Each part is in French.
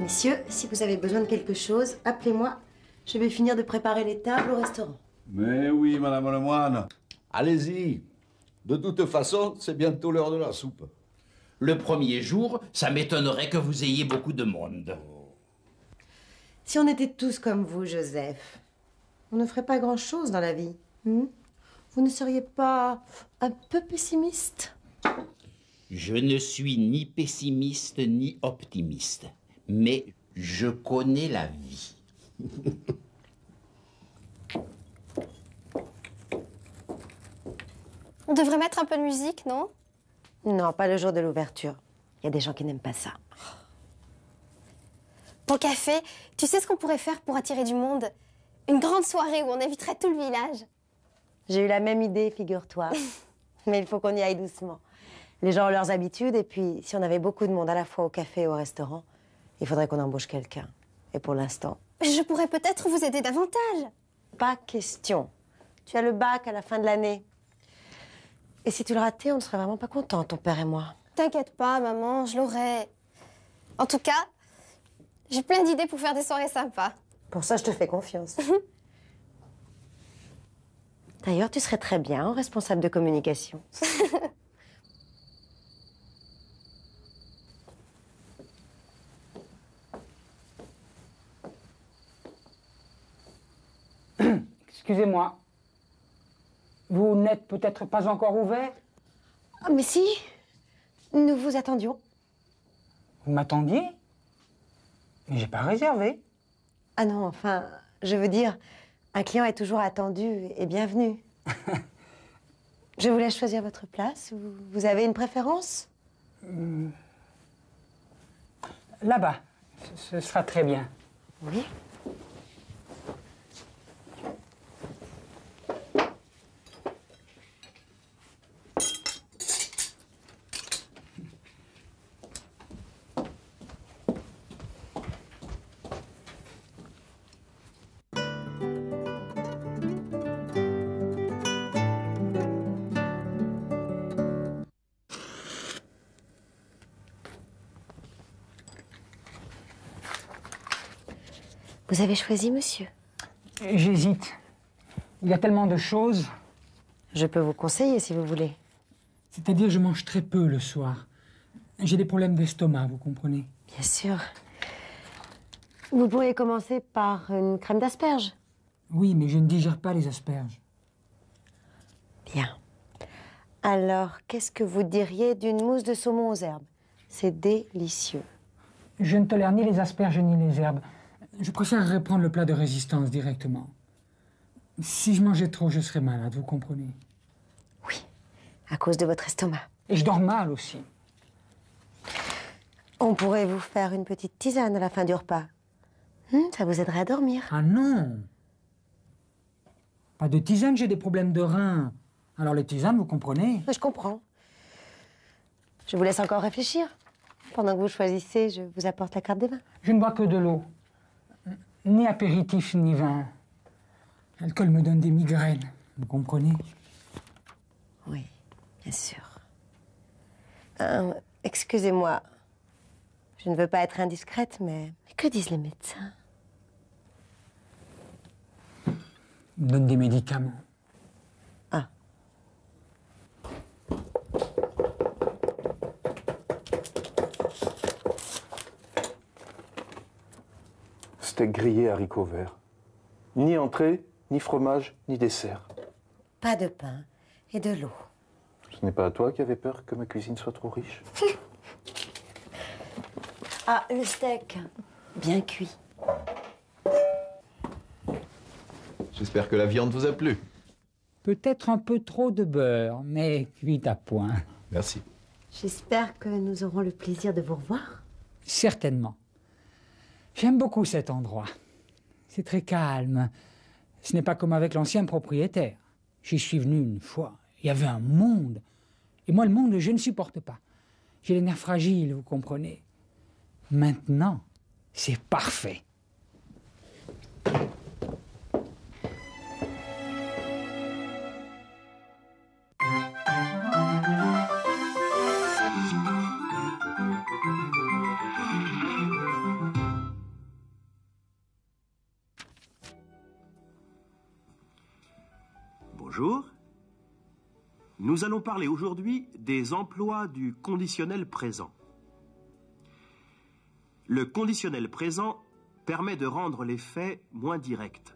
Messieurs, si vous avez besoin de quelque chose, appelez-moi. Je vais finir de préparer les tables au restaurant. Mais oui, Madame Lemoine. Allez-y. De toute façon, c'est bientôt l'heure de la soupe. Le premier jour, ça m'étonnerait que vous ayez beaucoup de monde. Si on était tous comme vous, Joseph, on ne ferait pas grand-chose dans la vie. Vous ne seriez pas un peu pessimiste? Je ne suis ni pessimiste ni optimiste, mais je connais la vie. On devrait mettre un peu de musique, non? Non, pas le jour de l'ouverture. Il y a des gens qui n'aiment pas ça. Pour café, tu sais ce qu'on pourrait faire pour attirer du monde? Une grande soirée où on inviterait tout le village. J'ai eu la même idée, figure-toi. Mais il faut qu'on y aille doucement. Les gens ont leurs habitudes, et puis si on avait beaucoup de monde à la fois au café et au restaurant, il faudrait qu'on embauche quelqu'un. Et pour l'instant... Je pourrais peut-être vous aider davantage. Pas question. Tu as le bac à la fin de l'année. Et si tu le ratais, on ne serait vraiment pas contents, ton père et moi. T'inquiète pas, maman, je l'aurai. En tout cas, j'ai plein d'idées pour faire des soirées sympas. Pour ça, je te fais confiance. D'ailleurs, tu serais très bien responsable de communication. Excusez-moi. Vous n'êtes peut-être pas encore ouvert? Ah, mais si, nous vous attendions. Vous m'attendiez? Mais j'ai pas réservé. Ah non, enfin, je veux dire, un client est toujours attendu et bienvenu. Je vous laisse choisir votre place. Vous avez une préférence? Là-bas, ce sera très bien. Oui. Vous avez choisi, monsieur? J'hésite. Il y a tellement de choses. Je peux vous conseiller, si vous voulez. C'est-à-dire, je mange très peu le soir. J'ai des problèmes d'estomac, vous comprenez? Bien sûr. Vous pourriez commencer par une crème d'asperges. Oui, mais je ne digère pas les asperges. Bien. Alors, qu'est-ce que vous diriez d'une mousse de saumon aux herbes? C'est délicieux. Je ne tolère ni les asperges ni les herbes. Je préférerais prendre le plat de résistance directement. Si je mangeais trop, je serais malade, vous comprenez? Oui, à cause de votre estomac. Et je dors mal aussi. On pourrait vous faire une petite tisane à la fin du repas. Ça vous aiderait à dormir. Ah non! Pas de tisane, j'ai des problèmes de reins. Alors les tisanes, vous comprenez? Je comprends. Je vous laisse encore réfléchir. Pendant que vous choisissez, je vous apporte la carte des vins. Je ne bois que de l'eau. Ni apéritif, ni vin. L'alcool me donne des migraines, vous comprenez? Oui, bien sûr. Excusez-moi. Je ne veux pas être indiscrète, mais que disent les médecins? Ils me donnent des médicaments. Ah. Steak grillé haricots verts. Ni entrée, ni fromage, ni dessert. Pas de pain et de l'eau. Ce n'est pas à toi qui avais peur que ma cuisine soit trop riche? Ah, le steak, bien cuit. J'espère que la viande vous a plu. Peut-être un peu trop de beurre, mais cuit à point. Merci. J'espère que nous aurons le plaisir de vous revoir. Certainement. J'aime beaucoup cet endroit. C'est très calme. Ce n'est pas comme avec l'ancien propriétaire. J'y suis venu une fois. Il y avait un monde. Et moi, le monde, je ne supporte pas. J'ai les nerfs fragiles, vous comprenez. Maintenant, c'est parfait. Bonjour. Nous allons parler aujourd'hui des emplois du conditionnel présent. Le conditionnel présent permet de rendre les faits moins directs.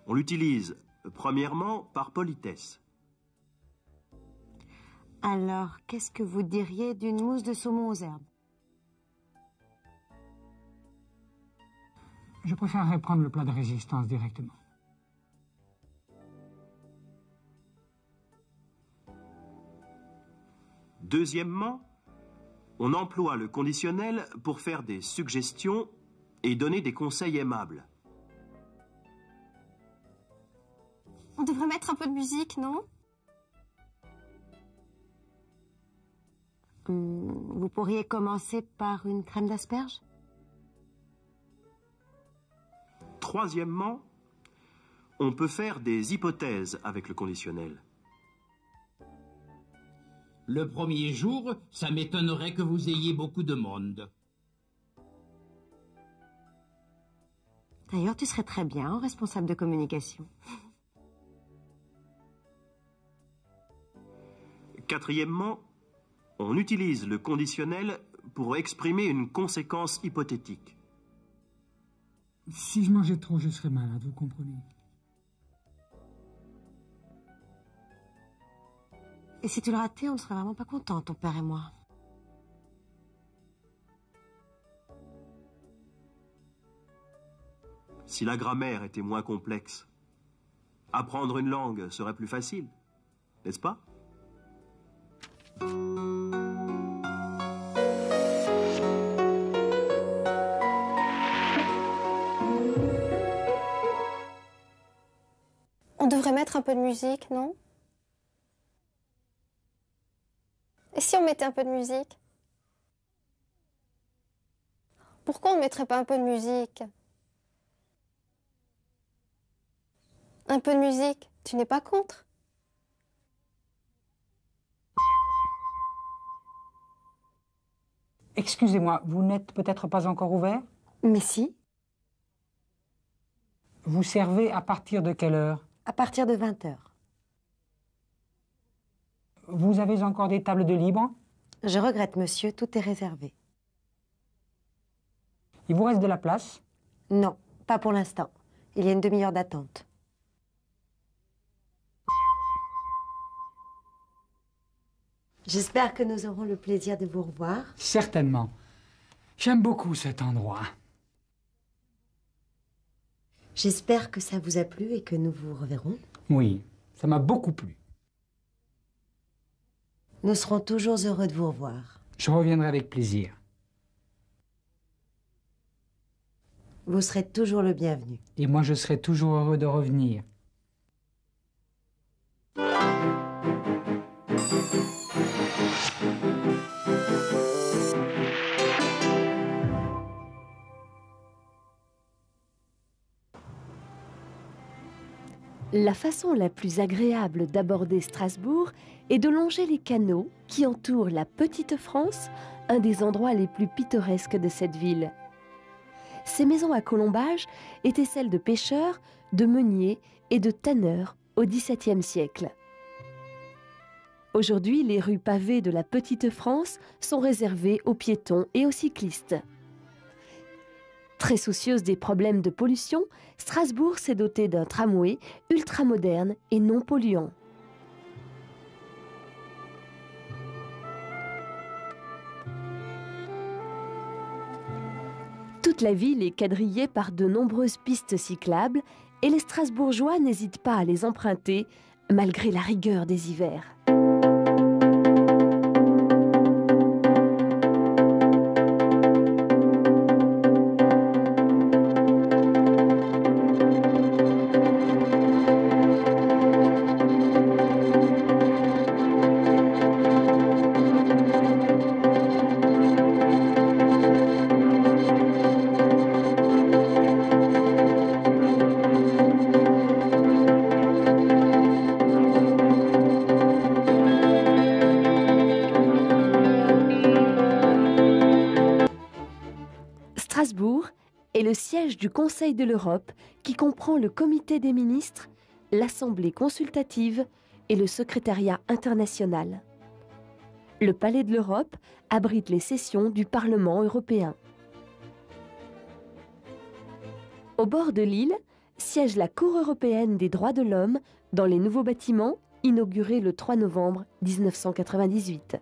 On l'utilise premièrement par politesse. Alors, qu'est-ce que vous diriez d'une mousse de saumon aux herbes? Je préférerais prendre le plat de résistance directement. Deuxièmement, on emploie le conditionnel pour faire des suggestions et donner des conseils aimables. On devrait mettre un peu de musique, non? Vous pourriez commencer par une crème d'asperges? Troisièmement, on peut faire des hypothèses avec le conditionnel. Le premier jour, ça m'étonnerait que vous ayez beaucoup de monde. D'ailleurs, tu serais très bien en responsable de communication. Quatrièmement, on utilise le conditionnel pour exprimer une conséquence hypothétique. Si je mangeais trop, je serais malade, vous comprenez? Et si tu le ratais, on ne serait vraiment pas contents, ton père et moi. Si la grammaire était moins complexe, apprendre une langue serait plus facile, n'est-ce pas? On devrait mettre un peu de musique, non? Et si on mettait un peu de musique? Pourquoi on ne mettrait pas un peu de musique? Un peu de musique, tu n'es pas contre? Excusez-moi, vous n'êtes peut-être pas encore ouvert? Mais si, Vous servez à partir de quelle heure? à partir de 20 h. Vous avez encore des tables de libre? Je regrette, monsieur, tout est réservé. Il vous reste de la place? Non, pas pour l'instant. Il y a une demi-heure d'attente. J'espère que nous aurons le plaisir de vous revoir. Certainement. J'aime beaucoup cet endroit. J'espère que ça vous a plu et que nous vous reverrons. Oui, ça m'a beaucoup plu. Nous serons toujours heureux de vous revoir. Je reviendrai avec plaisir. Vous serez toujours le bienvenu. Et moi, je serai toujours heureux de revenir. La façon la plus agréable d'aborder Strasbourg est de longer les canaux qui entourent la Petite France, un des endroits les plus pittoresques de cette ville. Ces maisons à colombages étaient celles de pêcheurs, de meuniers et de tanneurs au XVIIe siècle. Aujourd'hui, les rues pavées de la Petite France sont réservées aux piétons et aux cyclistes. Très soucieuse des problèmes de pollution, Strasbourg s'est dotée d'un tramway ultramoderne et non polluant. Toute la ville est quadrillée par de nombreuses pistes cyclables et les Strasbourgeois n'hésitent pas à les emprunter malgré la rigueur des hivers. Strasbourg est le siège du Conseil de l'Europe qui comprend le Comité des ministres, l'Assemblée consultative et le secrétariat international. Le Palais de l'Europe abrite les sessions du Parlement européen. Au bord de l'île siège la Cour européenne des droits de l'homme dans les nouveaux bâtiments inaugurés le 3 novembre 1998.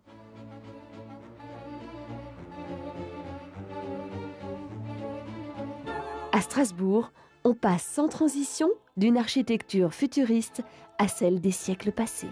À Strasbourg, on passe sans transition d'une architecture futuriste à celle des siècles passés.